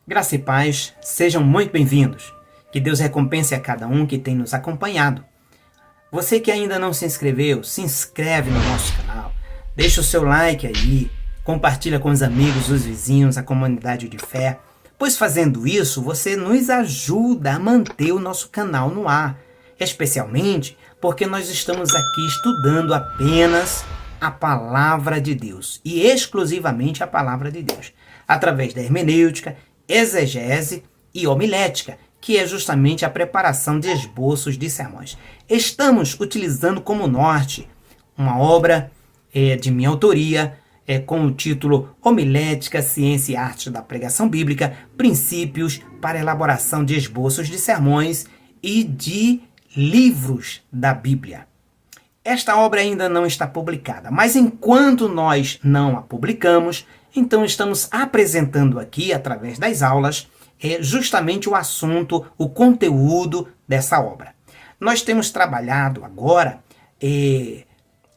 Graça e paz, sejam muito bem-vindos. Que Deus recompense a cada um que tem nos acompanhado. Você que ainda não se inscreveu, se inscreve no nosso canal, deixa o seu like aí, compartilha com os amigos, os vizinhos, a comunidade de fé, pois fazendo isso você nos ajuda a manter o nosso canal no ar, especialmente porque nós estamos aqui estudando apenas a palavra de Deus e exclusivamente a palavra de Deus, através da hermenêutica, exegese e homilética, que é justamente a preparação de esboços de sermões. Estamos utilizando como norte uma obra de minha autoria, com o título Homilética, Ciência e Arte da Pregação Bíblica, Princípios para Elaboração de Esboços de Sermões e de Livros da Bíblia. Esta obra ainda não está publicada, mas enquanto nós não a publicamos, então estamos apresentando aqui, através das aulas, justamente o assunto, o conteúdo dessa obra. Nós temos trabalhado agora,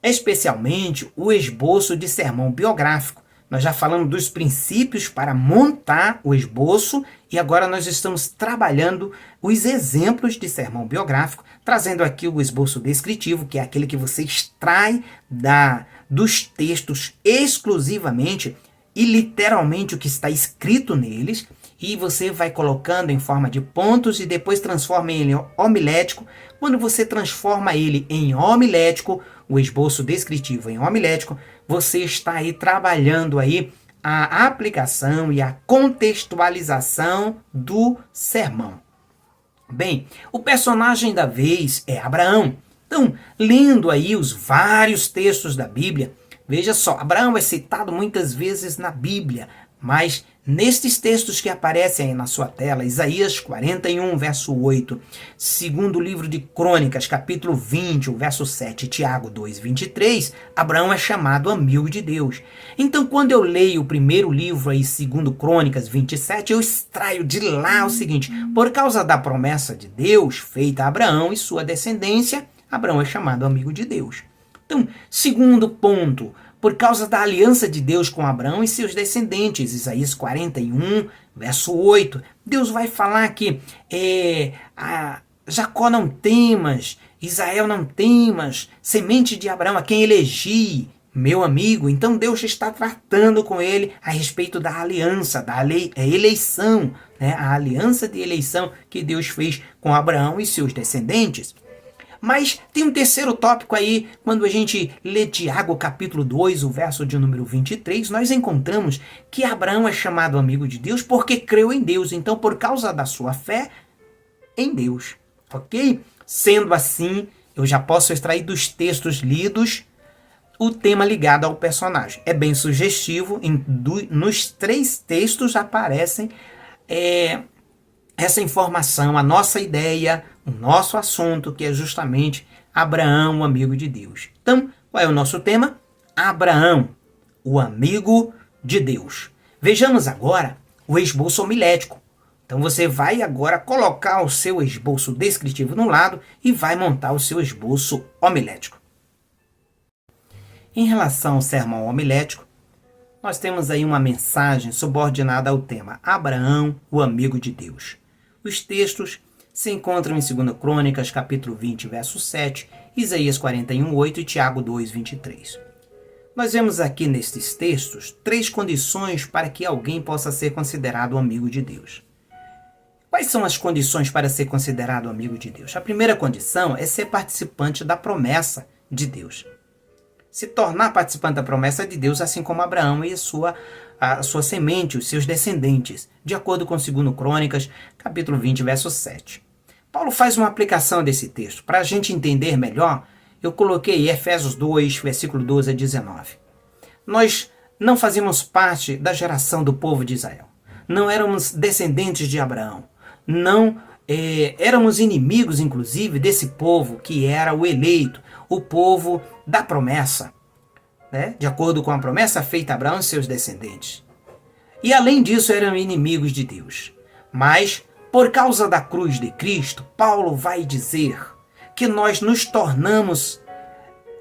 especialmente, o esboço de sermão biográfico. Nós já falamos dos princípios para montar o esboço e agora nós estamos trabalhando os exemplos de sermão biográfico, trazendo aqui o esboço descritivo, que é aquele que você extrai dos textos exclusivamente e literalmente o que está escrito neles, e você vai colocando em forma de pontos e depois transforma ele em homilético. Quando você transforma ele em homilético, o esboço descritivo em homilético, você está aí trabalhando aí a aplicação e a contextualização do sermão. Bem, o personagem da vez é Abraão. Então, lendo aí os vários textos da Bíblia, veja só, Abraão é citado muitas vezes na Bíblia, mas nestes textos que aparecem aí na sua tela, Isaías 41, verso 8, segundo livro de Crônicas, capítulo 20, o verso 7, Tiago 2, 23, Abraão é chamado amigo de Deus. Então, quando eu leio o primeiro livro aí, segundo Crônicas 27, eu extraio de lá o seguinte: por causa da promessa de Deus feita a Abraão e sua descendência, Abraão é chamado amigo de Deus. Então, segundo ponto, por causa da aliança de Deus com Abraão e seus descendentes, Isaías 41, verso 8, Deus vai falar que Jacó não temas, Israel não temas, semente de Abraão a quem elegi, meu amigo. Então Deus está tratando com ele a respeito da aliança, da eleição, né? A aliança de eleição que Deus fez com Abraão e seus descendentes. Mas tem um terceiro tópico aí, quando a gente lê Tiago capítulo 2, o verso de número 23, nós encontramos que Abraão é chamado amigo de Deus porque creu em Deus. Então, por causa da sua fé em Deus, ok? Sendo assim, eu já posso extrair dos textos lidos o tema ligado ao personagem. É bem sugestivo, nos três textos aparecem essa informação, a nossa ideia, o nosso assunto, que é justamente Abraão, o amigo de Deus. Então, qual é o nosso tema? Abraão, o amigo de Deus. Vejamos agora o esboço homilético. Então você vai agora colocar o seu esboço descritivo no lado e vai montar o seu esboço homilético. Em relação ao sermão homilético, nós temos aí uma mensagem subordinada ao tema Abraão, o amigo de Deus. Os textos se encontram em 2 Crônicas, capítulo 20, verso 7, Isaías 41, 8 e Tiago 2, 23. Nós vemos aqui nestes textos 3 condições para que alguém possa ser considerado amigo de Deus. Quais são as condições para ser considerado amigo de Deus? A primeira condição é ser participante da promessa de Deus. Se tornar participante da promessa de Deus, assim como Abraão e a sua semente, os seus descendentes, de acordo com 2 Crônicas, capítulo 20, verso 7. Paulo faz uma aplicação desse texto. Para a gente entender melhor, eu coloquei Efésios 2, versículo 12 a 19. Nós não fazíamos parte da geração do povo de Israel. Não éramos descendentes de Abraão. Não éramos inimigos, inclusive, desse povo que era o eleito, o povo da promessa, né? De acordo com a promessa feita a Abraão e seus descendentes. E além disso, eram inimigos de Deus. Mas, por causa da cruz de Cristo, Paulo vai dizer que nós nos tornamos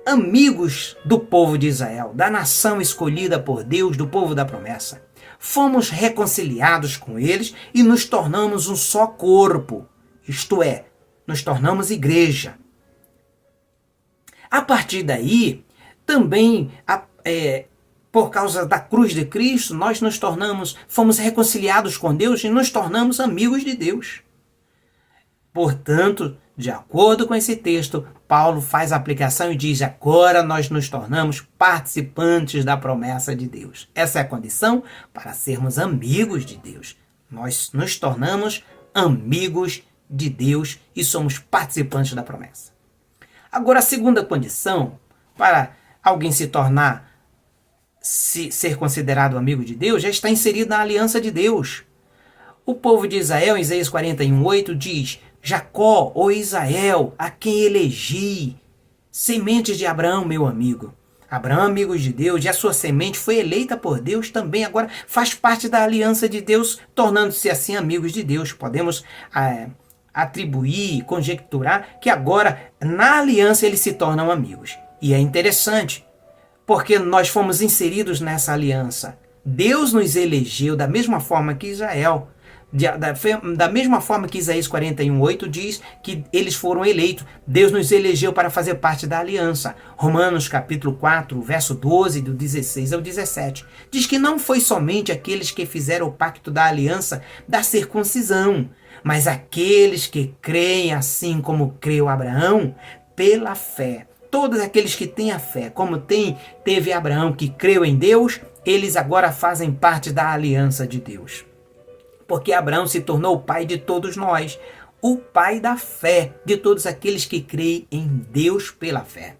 amigos do povo de Israel, da nação escolhida por Deus, do povo da promessa. fomos reconciliados com eles e nos tornamos um só corpo, isto é, nos tornamos igreja. A partir daí, também, por causa da cruz de Cristo, nós fomos reconciliados com Deus e nos tornamos amigos de Deus. Portanto, de acordo com esse texto, Paulo faz a aplicação e diz: agora nós nos tornamos participantes da promessa de Deus. Essa é a condição para sermos amigos de Deus. Nós nos tornamos amigos de Deus e somos participantes da promessa. Agora, a segunda condição para alguém ser considerado amigo de Deus já está inserido na aliança de Deus. O povo de Israel, em Isaías 41:8, diz: Jacó, ou Israel, a quem elegi, sementes de Abraão, meu amigo. Abraão, amigo de Deus, e a sua semente foi eleita por Deus também, agora faz parte da aliança de Deus, tornando-se assim amigos de Deus. Podemos atribuir, conjecturar que agora na aliança eles se tornam amigos. E é interessante, porque nós fomos inseridos nessa aliança. Deus nos elegeu da mesma forma que Israel. Da mesma forma que Isaías 41:8 diz que eles foram eleitos. Deus nos elegeu para fazer parte da aliança. Romanos capítulo 4, verso 12, do 16 ao 17. Diz que não foi somente aqueles que fizeram o pacto da aliança da circuncisão, mas aqueles que creem assim como creu Abraão, pela fé. Todos aqueles que têm a fé, como teve Abraão que creu em Deus, eles agora fazem parte da aliança de Deus. Porque Abraão se tornou o pai de todos nós, o pai da fé, de todos aqueles que creem em Deus pela fé.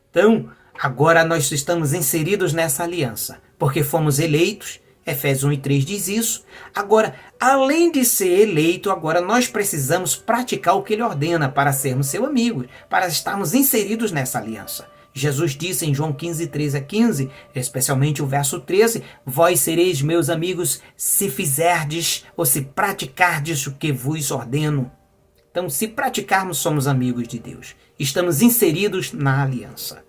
Então, agora nós estamos inseridos nessa aliança, porque fomos eleitos, Efésios 1:3 diz isso. Agora, além de ser eleito, agora nós precisamos praticar o que ele ordena para sermos seus amigos, para estarmos inseridos nessa aliança. Jesus disse em João 15:13-15, especialmente o verso 13, vós sereis meus amigos se fizerdes ou se praticardes o que vos ordeno. Então, se praticarmos, somos amigos de Deus. Estamos inseridos na aliança.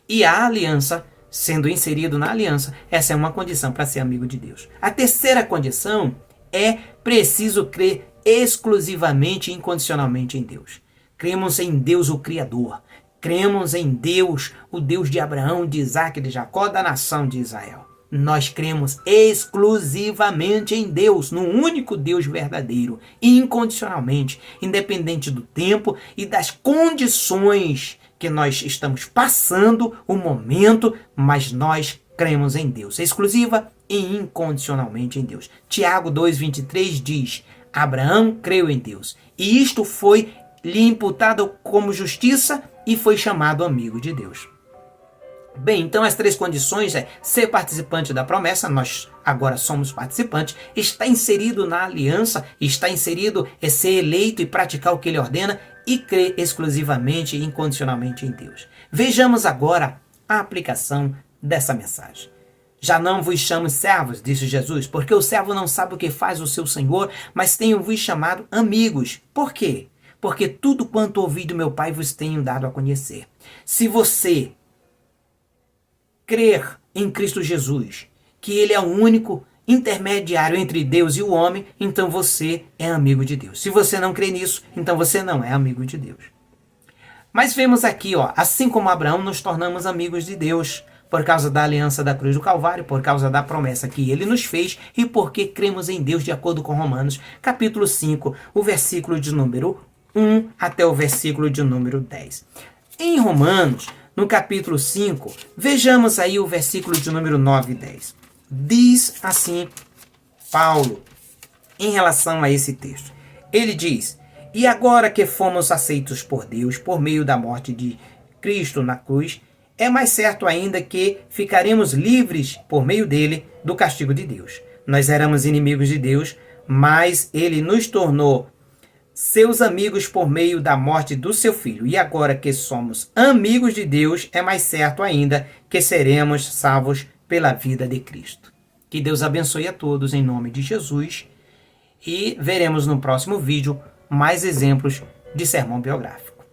E a aliança, sendo inserido na aliança, essa é uma condição para ser amigo de Deus. A terceira condição é preciso crer exclusivamente e incondicionalmente em Deus. Cremos em Deus, o Criador. Cremos em Deus, o Deus de Abraão, de Isaac e de Jacó, da nação de Israel. Nós cremos exclusivamente em Deus, no único Deus verdadeiro, incondicionalmente, independente do tempo e das condições que nós estamos passando, o momento, mas nós cremos em Deus, exclusiva e incondicionalmente em Deus. Tiago 2:23 diz: Abraão creu em Deus, e isto foi lhe imputado como justiça e foi chamado amigo de Deus. Bem, então as três condições é ser participante da promessa, nós agora somos participantes, está inserido na aliança, está inserido ser eleito e praticar o que ele ordena e crer exclusivamente e incondicionalmente em Deus. Vejamos agora a aplicação dessa mensagem. Já não vos chamo servos, disse Jesus, porque o servo não sabe o que faz o seu senhor, mas tenho-vos chamado amigos. Por quê? Porque tudo quanto ouvi do meu Pai vos tenho dado a conhecer. Se você crer em Cristo Jesus, que Ele é o único intermediário entre Deus e o homem, então você é amigo de Deus. Se você não crê nisso, então você não é amigo de Deus. Mas vemos aqui, assim como Abraão, nos tornamos amigos de Deus, por causa da aliança da cruz do Calvário, por causa da promessa que Ele nos fez e porque cremos em Deus, de acordo com Romanos, capítulo 5, o versículo de número 1 até o versículo de número 10. Em Romanos, no capítulo 5, vejamos aí o versículo de número 9 e 10. Diz assim Paulo, em relação a esse texto. Ele diz: e agora que fomos aceitos por Deus por meio da morte de Cristo na cruz, é mais certo ainda que ficaremos livres por meio dele do castigo de Deus. Nós éramos inimigos de Deus, mas ele nos tornou seus amigos por meio da morte do seu Filho. E agora que somos amigos de Deus, é mais certo ainda que seremos salvos pela vida de Cristo. Que Deus abençoe a todos em nome de Jesus. E veremos no próximo vídeo mais exemplos de sermão biográfico.